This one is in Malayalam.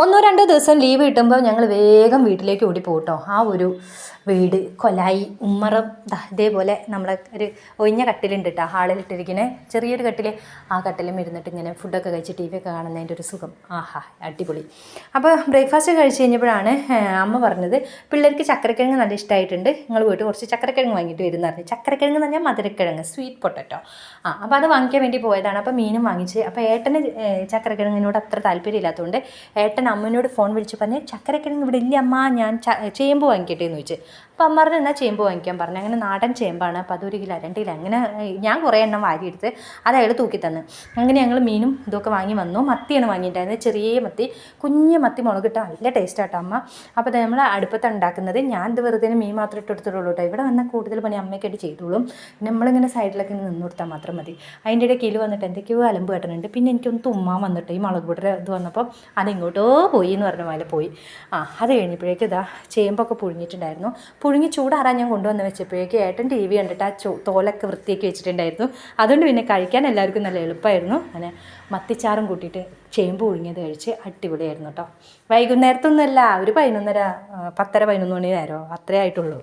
ഒന്നോ രണ്ടോ ദിവസം ലീവ് കിട്ടുമ്പോൾ ഞങ്ങൾ വേഗം വീട്ടിലേക്ക് ഓടി പോകട്ടോ. ആ ഒരു വീട് കൊലായി ഉമ്മറം ഇതേപോലെ നമ്മളെ ഒരു ഒഴിഞ്ഞ കട്ടിലുണ്ട് കേട്ടോ, ഹാളിലിട്ടിരിക്കണേ ചെറിയൊരു കട്ടിൽ. ആ കട്ടിലും ഇരുന്നിട്ട് ഇങ്ങനെ ഫുഡൊക്കെ കഴിച്ച് ടി വി ഒക്കെ കാണുന്നതിൻ്റെ ഒരു സുഖം ആഹാ അടിപൊളി. അപ്പോൾ ബ്രേക്ക്ഫാസ്റ്റ് കഴിച്ച് കഴിഞ്ഞപ്പോഴാണ് അമ്മ പറഞ്ഞത് പിള്ളേർക്ക് ചക്കരക്കിഴങ്ങ് നല്ല ഇഷ്ടമായിട്ടുണ്ട്, നിങ്ങൾ പോയിട്ട് കുറച്ച് ചക്കരക്കിഴങ്ങ് വാങ്ങിയിട്ട് വരുന്ന പറഞ്ഞു. ചക്കരക്കിഴങ്ങ് എന്ന് പറഞ്ഞാൽ മധുരക്കിഴങ്ങ്, സ്വീറ്റ് പൊട്ടറ്റോ. അപ്പോൾ അത് വാങ്ങിക്കാൻ വേണ്ടി പോയതാണ്. അപ്പോൾ മീനും വാങ്ങിച്ച്. അപ്പോൾ ഏട്ടന് ചക്കരക്കിഴങ്ങിനോട് അത്ര താല്പര്യമില്ലാത്തതുകൊണ്ട് ഏട്ടൻ അമ്മനോട് ഫോൺ വിളിച്ച് പറഞ്ഞ് ചക്കരക്കിഴങ്ങ് ഇവിടെ ഇല്ല അമ്മ, ഞാൻ ചേമ്പ് വാങ്ങിക്കട്ടെ എന്ന് ചോദിച്ചു. അപ്പോൾ അമ്മ പറഞ്ഞു എന്നാൽ ചേമ്പ് വാങ്ങിക്കാൻ പറഞ്ഞു. അങ്ങനെ നാടൻ ചേമ്പാണ്. അപ്പോൾ അതൊരു കിലോ 2 കിലോ അങ്ങനെ ഞാൻ കുറേ എണ്ണം വാരിയെടുത്ത് അത് അയാൾ തൂക്കി തന്നു. അങ്ങനെ ഞങ്ങൾ മീനും ഇതൊക്കെ വാങ്ങി വന്നു. മത്തിയാണ് വാങ്ങിയിട്ടുണ്ടായിരുന്നത്, ചെറിയ മത്തി, കുഞ്ഞ് മത്തി മുളകിട്ട് നല്ല ടേസ്റ്റ് ആട്ടോ അമ്മ. അപ്പോൾ നമ്മൾ അടുപ്പത്ത് ഉണ്ടാക്കുന്നത്. ഞാൻ ഇത് വെറുതെ മീൻ മാത്രം ഇട്ട് കൊടുത്തിട്ടുള്ളൂ കേട്ടോ. ഇവിടെ വന്നാൽ കൂടുതൽ പണി അമ്മയ്ക്കായിട്ട് ചെയ്തോളും. നമ്മളിങ്ങനെ സൈഡിലൊക്കെ നിന്ന് കൊടുത്താൽ മാത്രം മതി. അതിൻ്റെ ഇടയിൽ കീഴിൽ വന്നിട്ട് എന്തൊക്കെയോ അലമ്പ് കേട്ടിട്ടുണ്ട്. പിന്നെ എനിക്കൊന്ന് തുമ്മാൻ വന്നിട്ട് ഈ മുളക് പൊടി ഇത് വന്നപ്പോൾ അതിങ്ങോട്ടോ പോയി എന്ന് പറഞ്ഞ പോലെ പോയി. അത് കഴിഞ്ഞപ്പോഴേക്ക് ഇതാ ചേമ്പൊക്കെ പുഴുങ്ങിയിട്ടുണ്ടായിരുന്നു. പുഴുങ്ങി ചൂടാറാൻ ഞാൻ കൊണ്ടുവന്ന് വെച്ചപ്പോഴേക്ക് ഏട്ടൻ ടി വി കണ്ടിട്ട് ആ തോലൊക്കെ വൃത്തിയാക്കി വെച്ചിട്ടുണ്ടായിരുന്നു. അതുകൊണ്ട് പിന്നെ കഴിക്കാൻ എല്ലാവർക്കും നല്ല എളുപ്പമായിരുന്നു. അങ്ങനെ മത്തിച്ചാറും കൂട്ടിയിട്ട് ചേമ്പ് പുഴുങ്ങിയത് കഴിച്ച് അടിപൊളിയായിരുന്നു കേട്ടോ. വൈകുന്നേരത്തൊന്നുമല്ല, ഒരു 11:30 10:30 11 മണി നേരമോ അത്രേ ആയിട്ടുള്ളൂ.